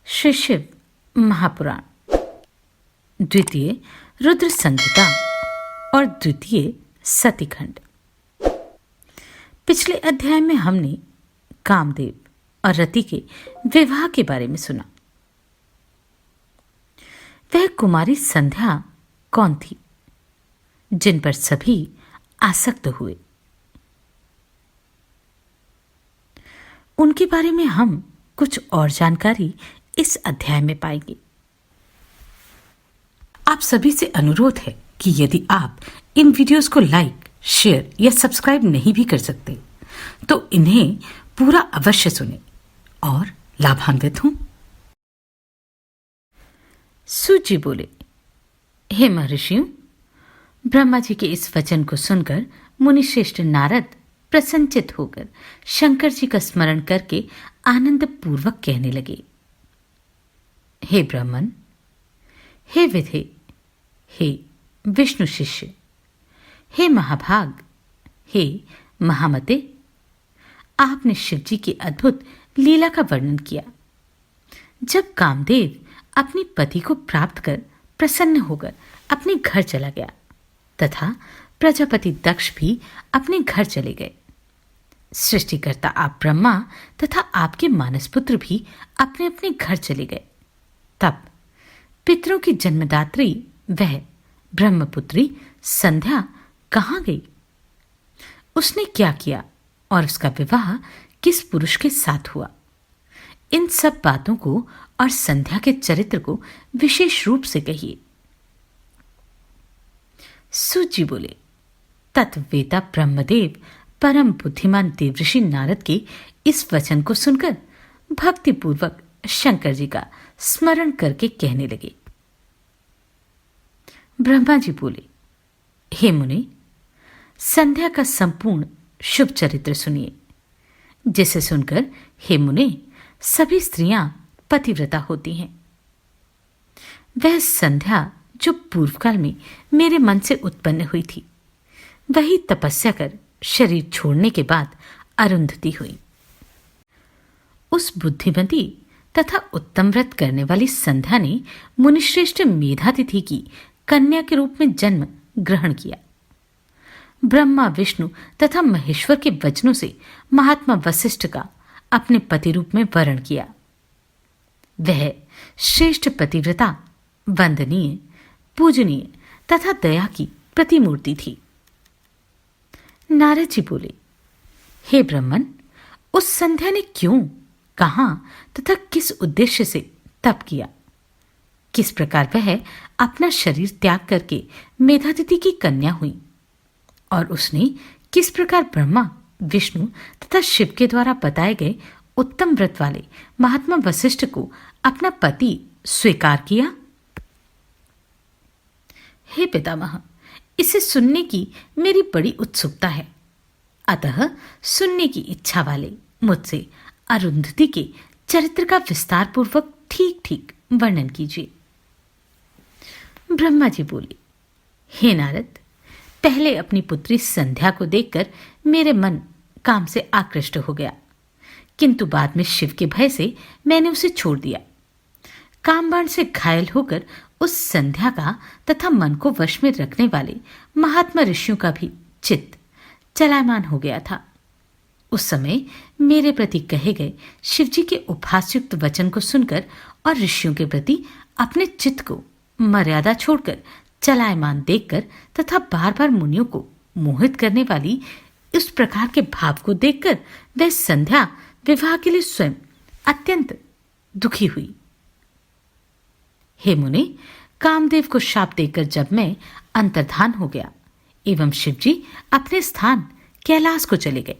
श्री शिव महापुराण द्वितीय रुद्र संहिता और द्वितीय सतीखंड। पिछले अध्याय में हमने कामदेव और रति के विवाह के बारे में सुना। वह कुमारी संध्या कौन थी जिन पर सभी आसक्त हुए, उनके बारे में हम कुछ और जानकारी इस अध्याय में पाएंगे। आप सभी से अनुरोध है कि यदि आप इन वीडियोस को लाइक, शेयर या सब्सक्राइब नहीं भी कर सकते तो इन्हें पूरा अवश्य सुनें और लाभान्वित हों। सूत जी बोले, हे महर्षियों, ब्रह्मा जी के इस वचन को सुनकर मुनिश्रेष्ठ नारद प्रसन्नचित होकर शंकर जी का स्मरण करके आनंद पूर्वक कहने लगे, हे ब्राह्मण, हे विधे, हे विष्णु शिष्य, हे महाभाग, हे महामते, आपने शिव जी की अद्भुत लीला का वर्णन किया। जब कामदेव अपनी पति को प्राप्त कर प्रसन्न होकर अपने घर चला गया तथा प्रजापति दक्ष भी अपने घर चले गए, सृष्टिकर्ता आप ब्रह्मा तथा आपके मानसपुत्र भी अपने अपने घर चले गए, तब पितरों की जन्मदात्री वह ब्रह्मपुत्री संध्या कहाँ गई? उसने क्या किया और उसका विवाह किस पुरुष के साथ हुआ? इन सब बातों को और संध्या के चरित्र को विशेष रूप से कहिए। सूत जी बोले, तत्वेता ब्रह्मदेव परम बुद्धिमान देवऋषि नारद के इस वचन को सुनकर भक्तिपूर्वक शंकर जी का स्मरण करके कहने लगे। ब्रह्मा जी बोले, हे मुनि, संध्या का संपूर्ण शुभ चरित्र सुनिए, जिसे सुनकर हे मुनि सभी स्त्रियां पतिव्रता होती हैं। वह संध्या जो पूर्वकाल में मेरे मन से उत्पन्न हुई थी, वही तपस्या कर शरीर छोड़ने के बाद अरुंधति हुई। उस बुद्धिमती तथा उत्तम व्रत करने वाली संध्या ने मुनिश्रेष्ठ मेधातिथि की कन्या के रूप में जन्म ग्रहण किया। ब्रह्मा, विष्णु तथा महेश्वर के वचनों से महात्मा वशिष्ठ का अपने पति रूप में वरण किया। वह श्रेष्ठ पतिव्रता, वंदनीय, पूजनीय तथा दया की प्रतिमूर्ति थी। नारद जी बोले, हे ब्राह्मण, उस संध्या ने क्यों, कहां तथा किस उद्देश्य से तप किया? किस प्रकार वह अपना शरीर त्याग करके मेधातिथि की कन्या हुई और उसने किस प्रकार ब्रह्मा, विष्णु तथा शिव के द्वारा बताए गए उत्तम व्रत वाले महात्मा वशिष्ठ को अपना पति स्वीकार किया? हे पितामह, इसे सुनने की मेरी बड़ी उत्सुकता है, अतः सुनने की इच्छा वाले मुझसे अरुंधति के चरित्र का विस्तार पूर्वक ठीक ठीक वर्णन कीजिए। ब्रह्मा जी बोले, हे नारद, पहले अपनी पुत्री संध्या को देखकर मेरे मन काम से आकृष्ट हो गया, किंतु बाद में शिव के भय से मैंने उसे छोड़ दिया। कामबाण से घायल होकर उस संध्या का तथा मन को वश में रखने वाले महात्मा ऋषियों का भी चित्त चलायमान हो गया था। उस समय मेरे प्रति कहे गए शिव जी के उपहासयुक्त वचन को सुनकर और ऋषियों के प्रति अपने चित्त को मर्यादा छोड़कर चलायमान देखकर तथा बार बार मुनियों को मोहित करने वाली इस प्रकार के भाव को देखकर वह संध्या विवाह के लिए स्वयं अत्यंत दुखी हुई। हे मुनि, कामदेव को शाप देकर जब मैं अंतर्धान हो गया एवं शिव जी अपने स्थान कैलाश को चले गए,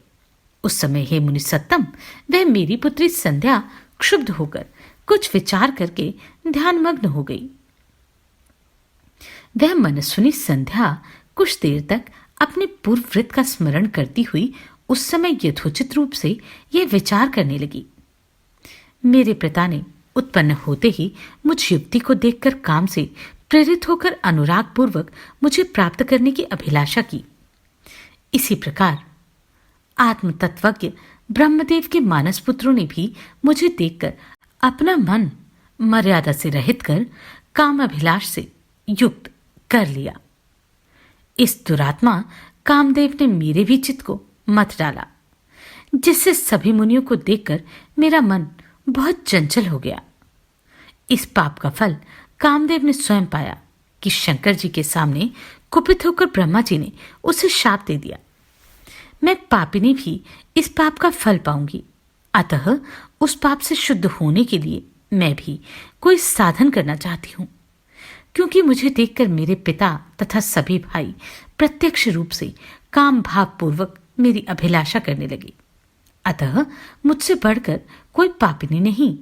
उस समय हे मुनि सत्तम, वह मेरी पुत्री संध्या क्षुब्ध होकर कुछ विचार करके ध्यानमग्न हो गई। वह मनस्विनी संध्या कुछ देर तक अपने पूर्व व्रत का स्मरण करती हुई उस समय यथोचित रूप से यह विचार करने लगी, मेरे पिता ने उत्पन्न होते ही मुझ युवती को देखकर काम से प्रेरित होकर अनुराग पूर्वक मुझे प्राप्त करने की अभिलाषा की। इसी प्रकार आत्म तत्वज्ञ ब्रह्मदेव के मानस पुत्रों ने भी मुझे देखकर अपना मन मर्यादा से रहित कर काम अभिलाष से युक्त कर लिया। इस दुरात्मा कामदेव ने मेरे भी चित्त को मत डाला, जिससे सभी मुनियों को देखकर मेरा मन बहुत चंचल हो गया। इस पाप का फल कामदेव ने स्वयं पाया कि शंकर जी के सामने कुपित होकर ब्रह्मा जी ने उसे शाप दे दिया। मैं पापिनी भी इस पाप का फल पाऊंगी, अतः उस पाप से शुद्ध होने के लिए मैं भी कोई साधन करना चाहती हूं, क्योंकि मुझे देखकर मेरे पिता तथा सभी भाई प्रत्यक्ष रूप से काम भाव पूर्वक मेरी अभिलाषा करने लगे। अतः मुझसे बढ़कर कोई पापिनी नहीं।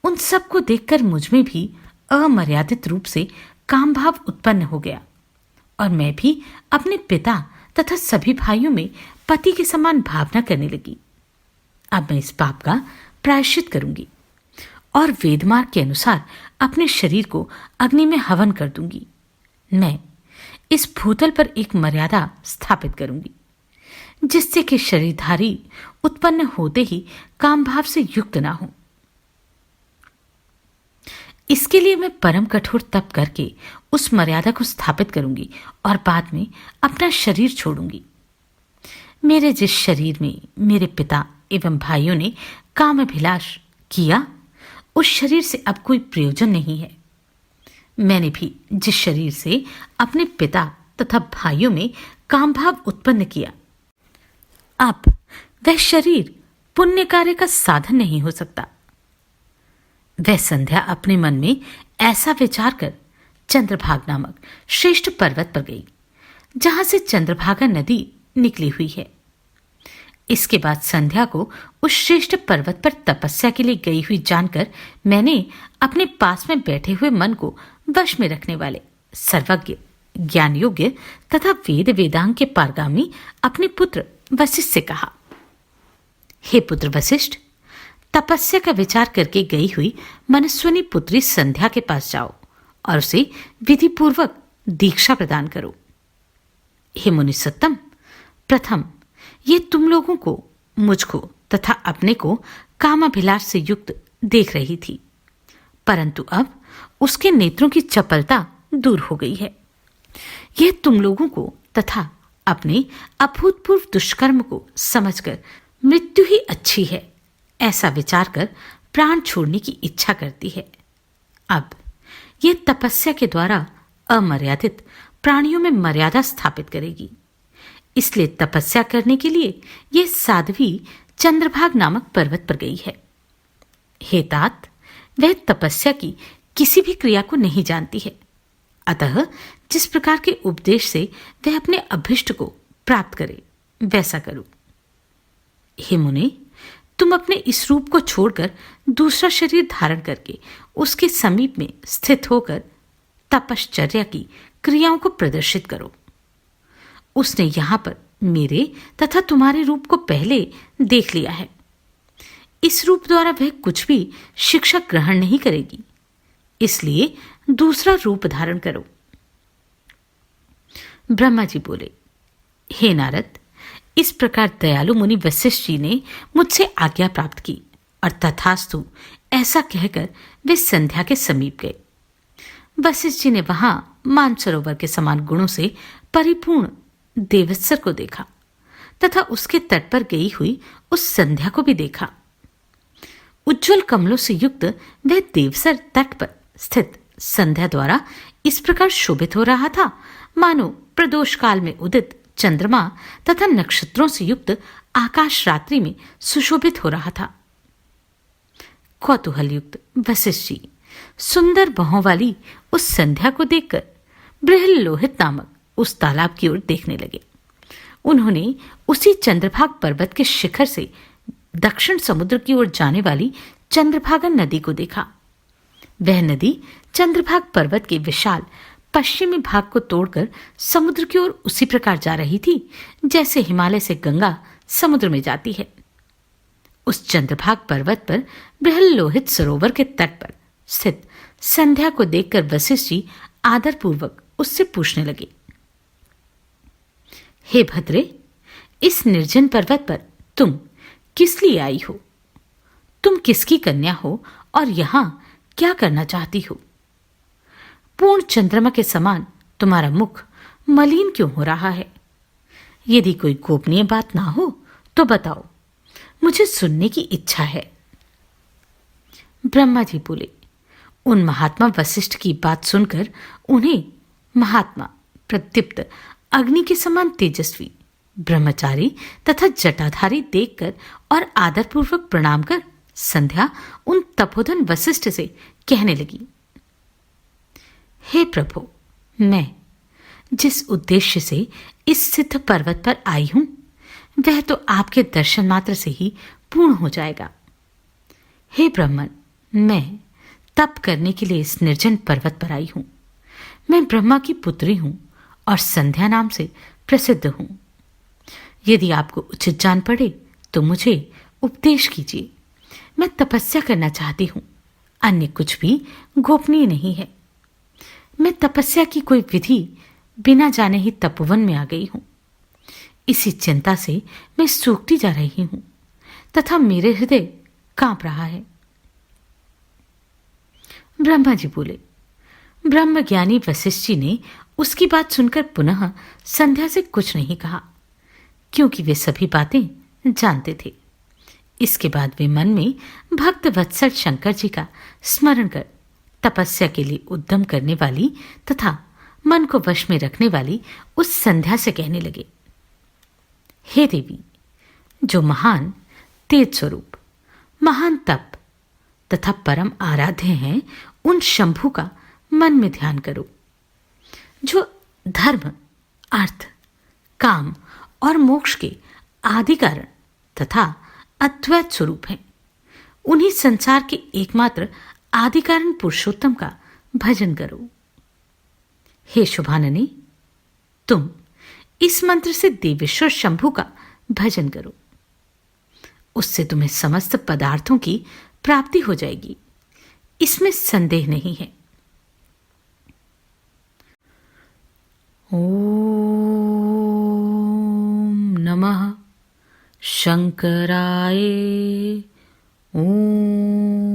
उन सबको देखकर मुझमें भी अमर्यादित रूप से काम भाव उत्पन्न हो गया और मैं भी अपने पिता तथा सभी भाइयों में पति के समान भावना करने लगी। अब मैं इस पाप का प्रायश्चित करूंगी और वेदमार्ग के अनुसार अपने शरीर को अग्नि में हवन कर दूंगी। मैं इस भूतल पर एक मर्यादा स्थापित करूंगी, जिससे कि शरीरधारी उत्पन्न होते ही काम भाव से युक्त ना हो। इसके लिए मैं परम कठोर तप करके उस मर्यादा को स्थापित करूंगी और बाद में अपना शरीर छोड़ूंगी। मेरे जिस शरीर में मेरे पिता एवं भाइयों ने काम अभिलाष किया, उस शरीर से अब कोई प्रयोजन नहीं है। मैंने भी जिस शरीर से अपने पिता तथा भाइयों में काम भाव उत्पन्न किया, अब वह शरीर पुण्य कार्य का साधन नहीं हो सकता। वह संध्या अपने मन में ऐसा विचार कर चंद्रभाग नामक श्रेष्ठ पर्वत पर गई, जहां से चंद्रभागा नदी निकली हुई है। इसके बाद संध्या को उस श्रेष्ठ पर्वत पर तपस्या के लिए गई हुई जानकर मैंने अपने पास में बैठे हुए मन को वश में रखने वाले सर्वज्ञ, ज्ञान योग्य तथा वेद वेदांग के पारगामी अपने पुत्र वशिष्ठ से कहा, हे पुत्र वशिष्ठ, तपस्या का विचार करके गई हुई मनस्विनी पुत्री संध्या के पास जाओ और उसे विधि पूर्वक दीक्षा प्रदान करो। हे मुनि सत्तम, प्रथम ये तुम लोगों को, मुझको तथा अपने को कामाभिलाष से युक्त देख रही थी, परंतु अब उसके नेत्रों की चपलता दूर हो गई है। यह तुम लोगों को तथा अपने अभूतपूर्व दुष्कर्म को समझकर मृत्यु ही अच्छी है ऐसा विचार कर प्राण छोड़ने की इच्छा करती है। अब यह तपस्या के द्वारा अमर्यादित प्राणियों में मर्यादा स्थापित करेगी। इसलिए तपस्या करने के लिए यह साध्वी चंद्रभाग नामक पर्वत पर गई है। हे तात, वह तपस्या की किसी भी क्रिया को नहीं जानती है, अतः जिस प्रकार के उपदेश से वह अपने अभिष्ट को प्राप्त करे वैसा करो। हे मुने, तुम अपने इस रूप को छोड़कर दूसरा शरीर धारण करके उसके समीप में स्थित होकर तपश्चर्या की क्रियाओं को प्रदर्शित करो। उसने यहां पर मेरे तथा तुम्हारे रूप को पहले देख लिया है। इस रूप द्वारा वह कुछ भी शिक्षा ग्रहण नहीं करेगी, इसलिए दूसरा रूप धारण करो। ब्रह्मा जी बोले, हे नारद, इस प्रकार दयालु मुनि वशिष्ठ जी ने मुझसे आज्ञा प्राप्त की और तथास्तु ऐसा कहकर वे संध्या के समीप गए। वशिष्ठ जी ने वहां मानसरोवर के समान गुणों से परिपूर्ण देवत्सर को देखा तथा उसके तट पर गई हुई उस संध्या को भी देखा। उज्जवल कमलों से युक्त वह देवसर तट पर स्थित संध्या द्वारा इस प्रकार शोभित हो रहा था मानो प्रदोष काल में उदित चंद्रमा तथा नक्षत्रों से युक्त आकाश रात्रि में सुशोभित हो रहा था। कौतूहल युक्त वशिष्ठ जी सुंदर बहों वाली उस संध्या को देखकर बृहल्लोहित नामक उस तालाब की ओर देखने लगे। उन्होंने उसी चंद्रभाग पर्वत के शिखर से दक्षिण समुद्र की ओर जाने वाली चंद्रभागा नदी को देखा। वह नदी चंद्रभाग पर्वत के विशाल पश्चिमी भाग को तोड़कर समुद्र की ओर उसी प्रकार जा रही थी जैसे हिमालय से गंगा समुद्र में जाती है। उस चंद्रभाग पर्वत पर बृहल्लोहित सरोवर के तट पर स्थित संध्या को देखकर वशिष्ठ जी आदरपूर्वक उससे पूछने लगे, हे भद्रे, इस निर्जन पर्वत पर तुम किस लिए आई हो? तुम किसकी कन्या हो और यहां क्या करना चाहती हो? पूर्ण चंद्रमा के समान तुम्हारा मुख मलिन क्यों हो रहा है? यदि कोई गोपनीय बात ना हो तो बताओ, मुझे सुनने की इच्छा है। ब्रह्मा जी बोले, उन महात्मा वशिष्ठ की बात सुनकर उन्हें महात्मा प्रदीप्त अग्नि के समान तेजस्वी ब्रह्मचारी तथा जटाधारी देखकर और आदरपूर्वक प्रणाम कर संध्या उन तपोधन वशिष्ठ से कहने लगी, हे प्रभु, मैं जिस उद्देश्य से इस सिद्ध पर्वत पर आई हूं वह तो आपके दर्शन मात्र से ही पूर्ण हो जाएगा। हे ब्राह्मण, मैं तप करने के लिए इस निर्जन पर्वत पर आई हूं। मैं ब्रह्मा की पुत्री हूं और संध्या नाम से प्रसिद्ध हूं। यदि आपको उचित जान पड़े तो मुझे उपदेश कीजिए। मैं तपस्या करना चाहती हूं, अन्य कुछ भी गोपनीय नहीं है। मैं तपस्या की कोई विधि बिना जाने ही तपोवन में आ गई हूं। इसी चिंता से मैं सूखती जा रही हूं तथा मेरे हृदय कांप रहा है। ब्रह्मा जी बोले, ब्रह्मज्ञानी वशिष्ठ जी ने उसकी बात सुनकर पुनः संध्या से कुछ नहीं कहा, क्योंकि वे सभी बातें जानते थे। इसके बाद वे मन में भक्त वत्सल शंकर जी का स्मरण कर तपस्या के लिए उद्यम करने वाली तथा मन को वश में रखने वाली उस संध्या से कहने लगे, हे देवी, जो महान तेज स्वरूप, महान तप तथा परम आराध्य हैं, उन शंभु का मन में ध्यान करो, जो धर्म, अर्थ, काम और मोक्ष के आदि कारण तथा अद्वैत स्वरूप हैं। उन्हीं संसार के एकमात्र आदि कारण पुरुषोत्तम का भजन करो। हे शुभाननी, तुम इस मंत्र से देवेश्वर शंभु का भजन करो। उससे तुम्हें समस्त पदार्थों की प्राप्ति हो जाएगी, इसमें संदेह नहीं है। ओम नमः शंकराय। ओम।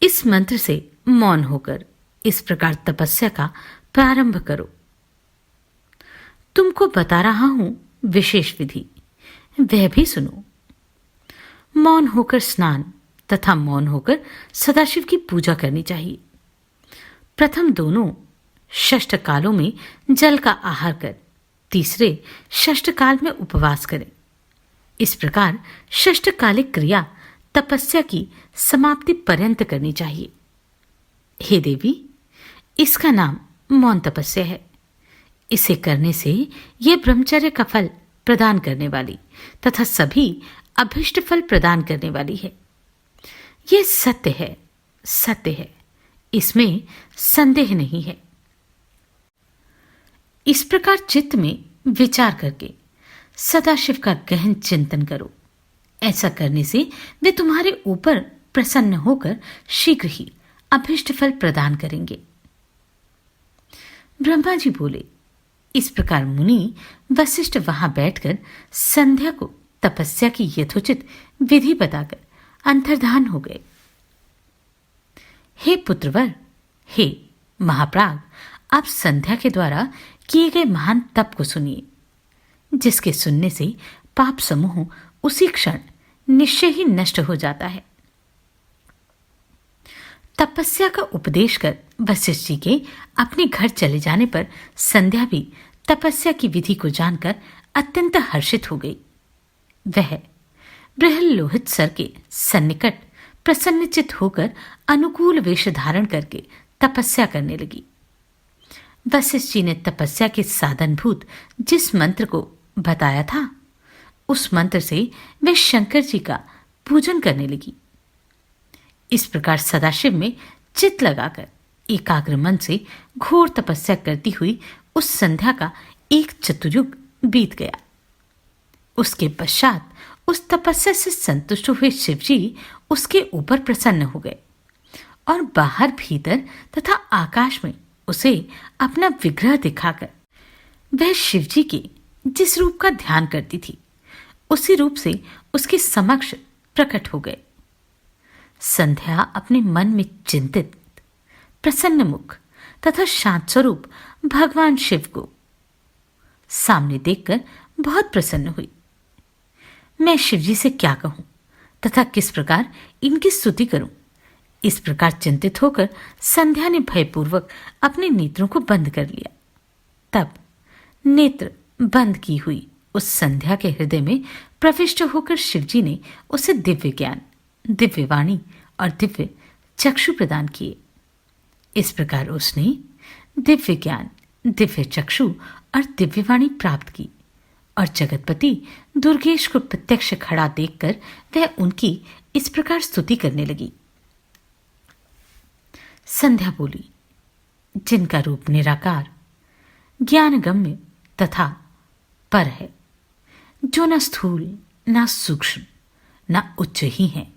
इस मंत्र से मौन होकर इस प्रकार तपस्या का प्रारंभ करो। तुमको बता रहा हूं विशेष विधि, वह भी सुनो। मौन होकर स्नान तथा मौन होकर सदाशिव की पूजा करनी चाहिए। प्रथम दोनों षष्ठ कालों में जल का आहार कर तीसरे षष्ठ काल में उपवास करें। इस प्रकार षष्ठकालिक क्रिया तपस्या की समाप्ति पर्यंत करनी चाहिए। हे देवी, इसका नाम मौन तपस्या है। इसे करने से यह ब्रह्मचर्य का फल प्रदान करने वाली तथा सभी अभिष्ट फल प्रदान करने वाली है। यह सत्य है, सत्य है, इसमें संदेह नहीं है। इस प्रकार चित्त में विचार करके सदाशिव का गहन चिंतन करो। ऐसा करने से वे तुम्हारे ऊपर प्रसन्न होकर शीघ्र ही अभिष्ट फल प्रदान करेंगे। ब्रह्मा जी बोले, इस प्रकार मुनि वशिष्ठ वहां बैठकर संध्या को तपस्या की यथोचित विधि बताकर अंतर्धान हो गए। हे पुत्रवर, हे महाप्राग, आप संध्या के द्वारा किए गए महान तप को सुनिए, जिसके सुनने से पाप समूह उसी क्षण निश्चय ही नष्ट हो जाता है। तपस्या का उपदेश कर वशिष्ठ जी के अपने घर चले जाने पर संध्या भी तपस्या की विधि को जानकर अत्यंत हर्षित हो गई। वह बृहल्लोहित सर के सन्निकट प्रसन्नचित होकर अनुकूल वेश धारण करके तपस्या करने लगी। वशिष्ठ जी ने तपस्या के साधनभूत जिस मंत्र को बताया था, उस मंत्र से वे शंकर जी का पूजन करने लगी। इस प्रकार सदाशिव में चित लगाकर एकाग्र मन से घोर तपस्या करती हुई उस संध्या का एक चतुर्युग बीत गया। उसके पश्चात उस तपस्या से संतुष्ट हुए शिवजी उसके ऊपर प्रसन्न हो गए और बाहर भीतर तथा आकाश में उसे अपना विग्रह दिखाकर वह शिवजी के जिस रूप का ध्यान करती थी, उसी रूप से उसके समक्ष प्रकट हो गए। संध्या अपने मन में चिंतित, प्रसन्न मुख तथा शांत स्वरूप भगवान शिव को सामने देखकर बहुत प्रसन्न हुई। मैं शिवजी से क्या कहूं तथा किस प्रकार इनकी स्तुति करूं, इस प्रकार चिंतित होकर संध्या ने भयपूर्वक अपने नेत्रों को बंद कर लिया। तब नेत्र बंद की हुई उस संध्या के हृदय में प्रविष्ट होकर शिवजी ने उसे दिव्य ज्ञान, दिव्य वाणी और दिव्य चक्षु प्रदान किए। इस प्रकार उसने दिव्य ज्ञान, दिव्य चक्षु और दिव्य वाणी प्राप्त की और जगतपति दुर्गेश को प्रत्यक्ष खड़ा देखकर वह उनकी इस प्रकार स्तुति करने लगी। संध्या बोली, जिनका रूप निराकार, ज्ञानगम्य तथा पर है, जो न स्थूल न सूक्ष्म न उच्च ही है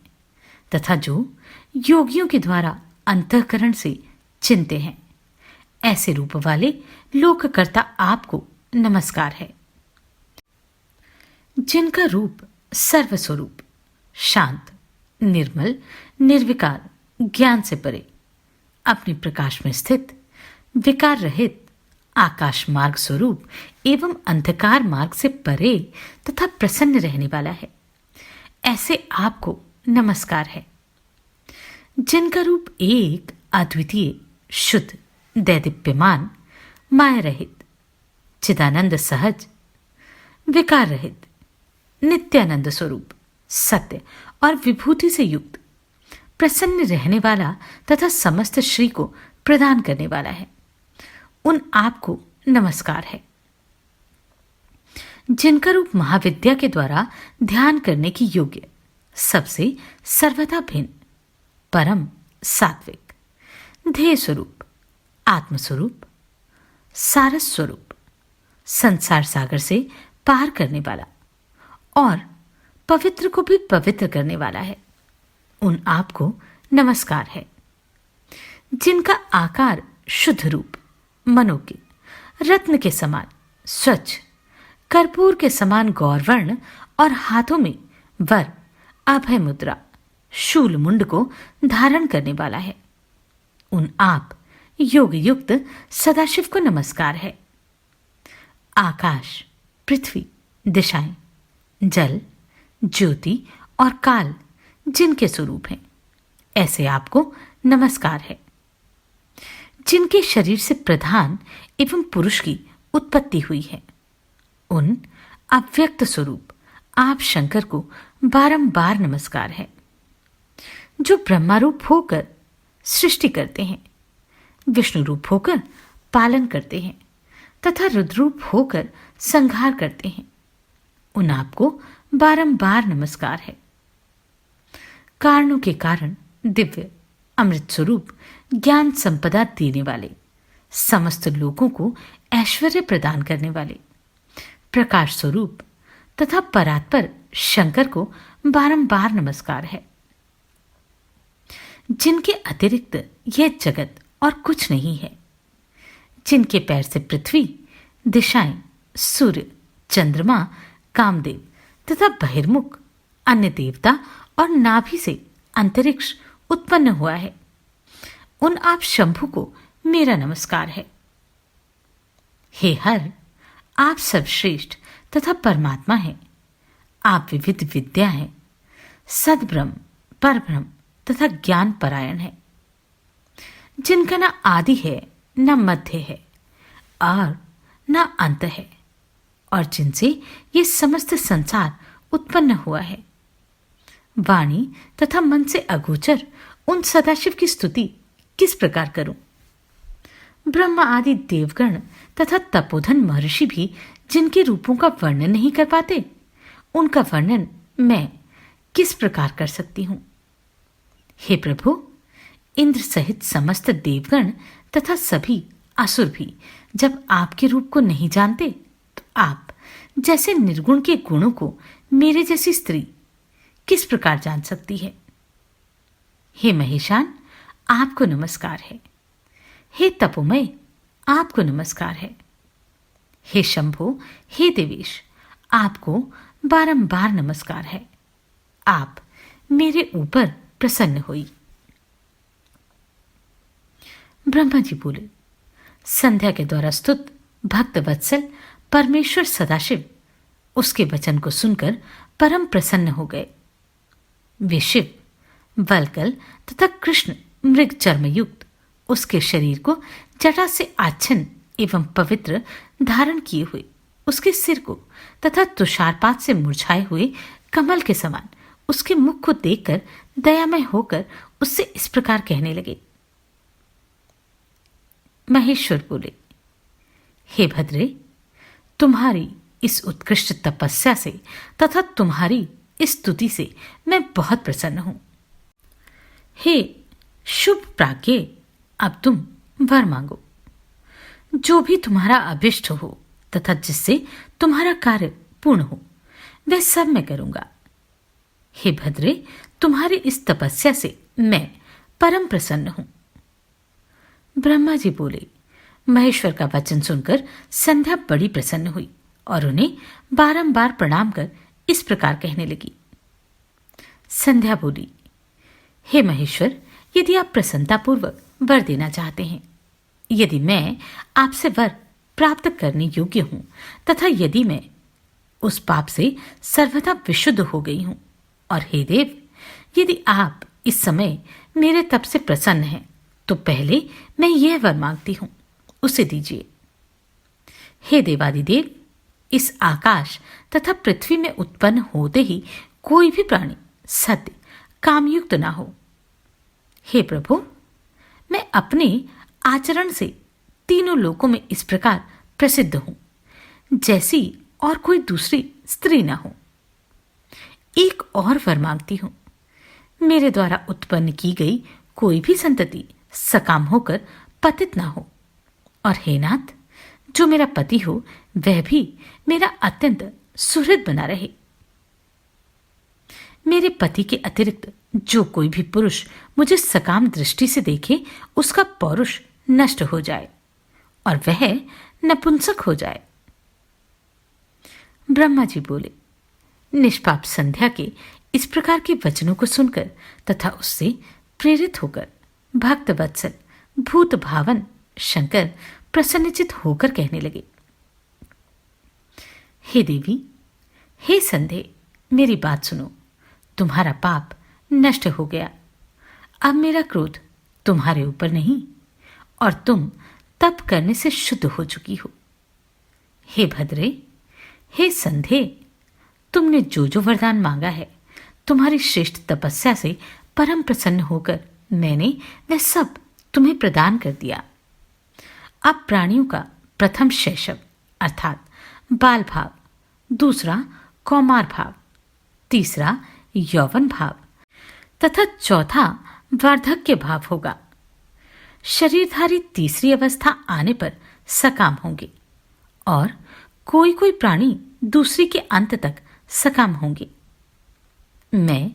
तथा जो योगियों के द्वारा अंतःकरण से चिंते हैं, ऐसे रूप वाले लोककर्ता आपको नमस्कार है। जिनका रूप सर्वस्वरूप, शांत, निर्मल, निर्विकार, ज्ञान से परे, अपने प्रकाश में स्थित, विकार रहित, आकाश मार्ग स्वरूप एवं अंधकार मार्ग से परे तथा प्रसन्न रहने वाला है, ऐसे आपको नमस्कार है। जिनका रूप एक, अद्वितीय, शुद्ध, दैदीप्यमान, माया रहित, चिदानंद सहज, विकार रहित, नित्यानंद स्वरूप, सत्य और विभूति से युक्त, प्रसन्न रहने वाला तथा समस्त श्री को प्रदान करने वाला है, उन आपको नमस्कार है। जिनका रूप महाविद्या के द्वारा ध्यान करने की योग्य, सबसे सर्वथा भिन्न, परम सात्विक, ध्येय स्वरूप, आत्मस्वरूप, सारस स्वरूप, संसार सागर से पार करने वाला और पवित्र को भी पवित्र करने वाला है, उन आपको नमस्कार है। जिनका आकार शुद्ध रूप, मनोज्ञ, रत्न के समान स्वच्छ, कर्पूर के समान गौरवर्ण और हाथों में वर, अभय मुद्रा, शूल मुंड को धारण करने वाला है, उन आप योग युक्त सदाशिव को नमस्कार है। आकाश, पृथ्वी, दिशाएं, जल, ज्योति और काल जिनके स्वरूप हैं, ऐसे आपको नमस्कार है। जिनके शरीर से प्रधान एवं पुरुष की उत्पत्ति हुई है, उन अव्यक्त स्वरूप आप शंकर को बारंबार नमस्कार है। जो ब्रह्मारूप होकर सृष्टि करते हैं, विष्णु रूप होकर पालन करते हैं तथा रुद्रूप होकर संहार करते हैं, उन आपको बारंबार नमस्कार है। कारणों के कारण दिव्य, अमृत स्वरूप, ज्ञान संपदा देने वाले, समस्त लोगों को ऐश्वर्य प्रदान करने वाले, प्रकाश स्वरूप तथा परात्पर शंकर को बारंबार नमस्कार है। जिनके अतिरिक्त यह जगत और कुछ नहीं है, जिनके पैर से पृथ्वी, दिशाएं, सूर्य, चंद्रमा, कामदेव तथा बहिर्मुख, अन्य देवता और नाभि से अंतरिक्ष उत्पन्न हुआ है, उन आप शंभु को मेरा नमस्कार है। हे हर, आप सर्वश्रेष्ठ तथा परमात्मा हैं। आप विविध विद्या हैं, सद्ब्रह्म, परब्रह्म तथा ज्ञान परायण है। जिनका न आदि है, न मध्य है और न अंत है, और जिनसे ये समस्त संसार उत्पन्न हुआ है। वाणी तथा मन से अगोचर उन सदाशिव की स्तुति किस प्रकार करूं? ब्रह्मा आदि देवगण तथा तपोधन महर्षि भी जिनके रूपों का वर्णन नहीं कर पाते, उनका वर्णन मैं किस प्रकार कर सकती हूं? हे प्रभु, इंद्र सहित समस्त देवगण तथा सभी असुर भी जब आपके रूप को नहीं जानते, तो आप जैसे निर्गुण के गुणों को मेरे जैसी स्त्री किस प्रकार जान सकती है? हे महेशान, आपको नमस्कार है। हे तपोमय, आपको नमस्कार है। हे शंभो, हे देवेश, आपको बारंबार नमस्कार है। आप मेरे ऊपर प्रसन्न हुई। ब्रह्मा जी बोले, संध्या के द्वारा स्तुत भक्त वत्सल परमेश्वर सदाशिव उसके वचन को सुनकर परम प्रसन्न हो गए। वे शिव, वल्कल तथा कृष्ण मृग चर्म युक्त उसके शरीर को जटा से आच्छन्न एवं पवित्र धारण किए हुए उसके सिर को तथा तुषारपात से मुरझाए हुए कमल के समान उसके मुख को देखकर दयामय होकर उससे इस प्रकार कहने लगे। महेश्वर बोले, हे भद्रे, तुम्हारी इस उत्कृष्ट तपस्या से तथा तुम्हारी इस स्तुति से मैं बहुत प्रसन्न हूं। हे शुभ प्राज्ञ, अब तुम वर मांगो। जो भी तुम्हारा अभिष्ट हो तथा जिससे तुम्हारा कार्य पूर्ण हो, वह सब मैं करूंगा। हे भद्रे, तुम्हारी इस तपस्या से मैं परम प्रसन्न हूं। ब्रह्मा जी बोले, महेश्वर का वचन सुनकर संध्या बड़ी प्रसन्न हुई और उन्हें बारंबार प्रणाम कर इस प्रकार कहने लगी। संध्या बोली, हे महेश्वर, यदि आप प्रसन्नतापूर्वक वर देना चाहते हैं, यदि मैं आपसे वर प्राप्त करने योग्य हूं तथा यदि मैं उस पाप से सर्वथा विशुद्ध हो गई हूं, और हे देव, यदि आप इस समय मेरे तप से प्रसन्न हैं, तो पहले मैं यह वर मांगती हूं, उसे दीजिए। हे देवादिदेव, इस आकाश तथा पृथ्वी में उत्पन्न होते ही कोई भी प्राणी सत्य कामयुक्त ना हो। हे प्रभु, मैं अपने आचरण से तीनों लोकों में इस प्रकार प्रसिद्ध हूं जैसी और कोई दूसरी स्त्री ना हो। एक और वर मांगती हूं, मेरे द्वारा उत्पन्न की गई कोई भी संतति सकाम होकर पतित ना हो, और हे नाथ, जो मेरा पति हो वह भी मेरा अत्यंत सुहृद बना रहे। मेरे पति के अतिरिक्त जो कोई भी पुरुष मुझे सकाम दृष्टि से देखे, उसका पौरुष नष्ट हो जाए और वह नपुंसक हो जाए। ब्रह्मा जी बोले, निष्पाप संध्या के इस प्रकार के वचनों को सुनकर तथा उससे प्रेरित होकर भक्त वत्सल भूत भावन शंकर प्रसन्नचित होकर कहने लगे। हे देवी, हे संध्या, मेरी बात सुनो। तुम्हारा पाप नष्ट हो गया। अब मेरा क्रोध तुम्हारे ऊपर नहीं और तुम तप करने से शुद्ध हो चुकी हो। हे भद्रे, हे संध्या, तुमने जो जो वरदान मांगा है, तुम्हारी श्रेष्ठ तपस्या से परम प्रसन्न होकर मैंने वह सब तुम्हें प्रदान कर दिया। अब प्राणियों का प्रथम शैशव अर्थात बाल भाव, दूसरा कौमार भाव, तीसरा यौवन भाव तथा चौथा वार्धक्य भाव होगा। शरीरधारी तीसरी अवस्था आने पर सकाम होंगे और कोई कोई प्राणी दूसरी के अंत तक सकाम होंगे। मैं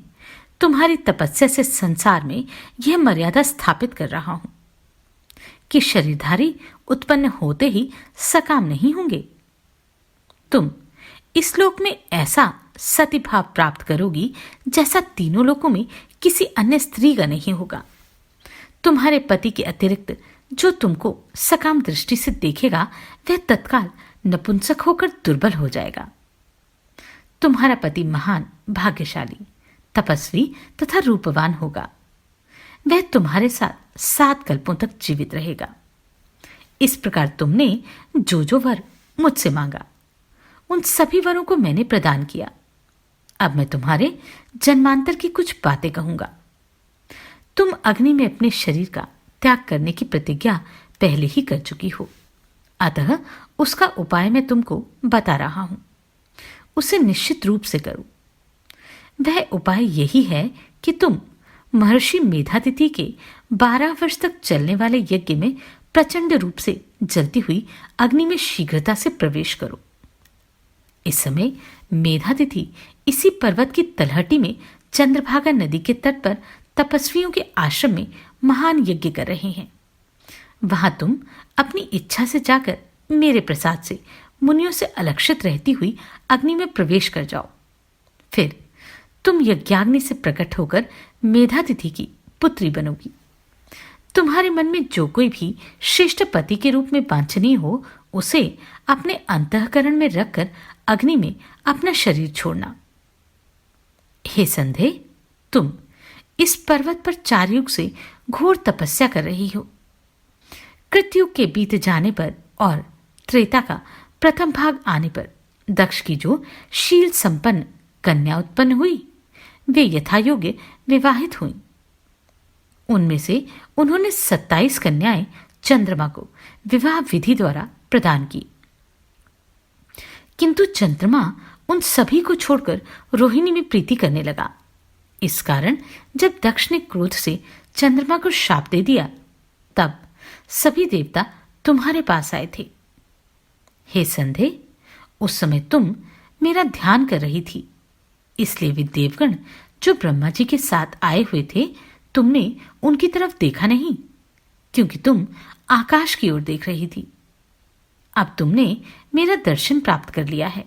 तुम्हारी तपस्या से संसार में यह मर्यादा स्थापित कर रहा हूं कि शरीरधारी उत्पन्न होते ही सकाम नहीं होंगे। तुम इस लोक में ऐसा सतीभाव प्राप्त करोगी जैसा तीनों लोकों में किसी अन्य स्त्री का नहीं होगा। तुम्हारे पति के अतिरिक्त जो तुमको सकाम दृष्टि से देखेगा वह तत्काल नपुंसक होकर दुर्बल हो जाएगा। तुम्हारा पति महान भाग्यशाली, तपस्वी तथा रूपवान होगा। वह तुम्हारे साथ 7 कल्पों तक जीवित रहेगा। इस प्रकार तुमने जो जो वर मुझसे मांगा, उन सभी वरों को मैंने प्रदान किया। अब मैं तुम्हारे जन्मांतर की कुछ बातें कहूंगा। तुम अग्नि में अपने शरीर का त्याग करने की प्रतिज्ञा पहले ही कर चुकी हो, अतः उसका उपाय मैं तुमको बता रहा हूं। उसे निश्चित रूप से करो। वह उपाय यही है कि तुम महर्षि मेधातिथि के 12 वर्ष तक चलने वाले यज्ञ में प्रचंड रूप से जलती हुई अग्नि में शीघ्रता से प्रवेश करो। इस समय मेधातिथि इसी पर्वत की तलहटी में चंद्रभागा नदी के तट पर तपस्वियों के आश्रम में महान यज्ञ कर रहे हैं। वहां तुम अपनी इच्छा से जाकर मेरे प्रसाद से मुनियों से अलक्षित रहती हुई अग्नि में प्रवेश कर जाओ फिर तुम यज्ञाग्नि से प्रकट होकर मेधातिथि की पुत्री बनोगी। तुम्हारे मन में जो कोई भी श्रेष्ठ पति के रूप में वांछनीय हो, उसे अपने अंतःकरण में रखकर अग्नि में अपना शरीर छोड़ना। हे संध्या, तुम इस पर्वत पर 4 युग से घोर तपस्या कर रही हो। कृतयुग के बीत जाने पर और त्रेता का प्रथम भाग आने पर दक्ष की जो शील संपन्न कन्या उत्पन्न हुई, वे यथायोग्य विवाहित हुई। उनमें से उन्होंने 27 कन्याएं चंद्रमा को विवाह विधि द्वारा प्रदान की, किंतु चंद्रमा उन सभी को छोड़कर रोहिणी में प्रीति करने लगा। इस कारण जब दक्ष ने क्रोध से चंद्रमा को शाप दे दिया, तब सभी देवता तुम्हारे पास आए थे। हे संध्या, उस समय तुम मेरा ध्यान कर रही थी, इसलिए वे देवगण जो ब्रह्मा जी के साथ आए हुए थे, तुमने उनकी तरफ देखा नहीं, क्योंकि तुम आकाश की ओर देख रही थी। अब तुमने मेरा दर्शन प्राप्त कर लिया है।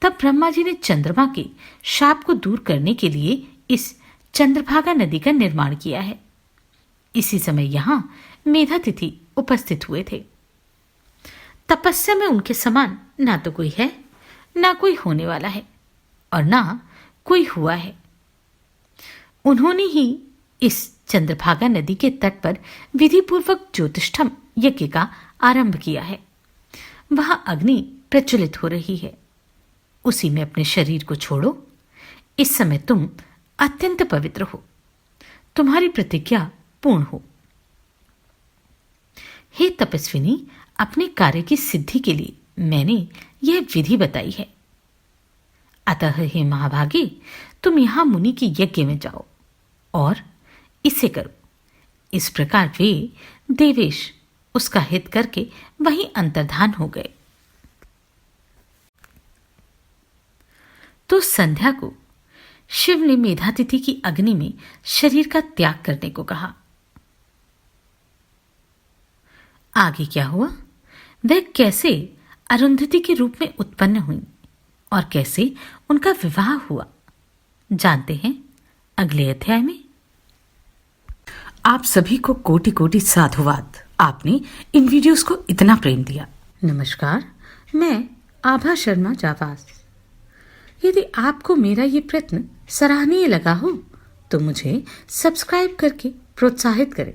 तब ब्रह्मा जी ने चंद्रमा के शाप को दूर करने के लिए इस चंद्रभागा नदी का निर्माण किया है। इसी समय यहां मेधातिथि उपस्थित हुए थे। तपस्या में उनके समान ना तो कोई है, ना कोई होने वाला है, और ना कोई हुआ है। उन्होंने ही इस चंद्रभागा नदी के तट पर विधिपूर्वक ज्योतिष्ठम यज्ञ का आरंभ किया है। वहां अग्नि प्रज्वलित हो रही है, उसी में अपने शरीर को छोड़ो। इस समय तुम अत्यंत पवित्र हो, तुम्हारी प्रतिज्ञा पूर्ण हो। हे तपस्विनी, अपने कार्य की सिद्धि के लिए मैंने यह विधि बताई है। अतः हे महाभागे, तुम यहां मुनि के यज्ञ में जाओ और इसे करो। इस प्रकार वे देवेश उसका हित करके वहीं अंतर्धान हो गए। तो संध्या को शिव ने मेधातिथि की अग्नि में शरीर का त्याग करने को कहा। आगे क्या हुआ, वह कैसे अरुंधति के रूप में उत्पन्न हुई और कैसे उनका विवाह हुआ, जानते हैं अगले अध्याय में। आप सभी को कोटि कोटि साधुवाद। आपने इन वीडियोस को इतना प्रेम दिया। नमस्कार, मैं आभा शर्मा जावास। यदि आपको मेरा ये प्रयत्न सराहनीय लगा हो तो मुझे सब्सक्राइब करके प्रोत्साहित करें।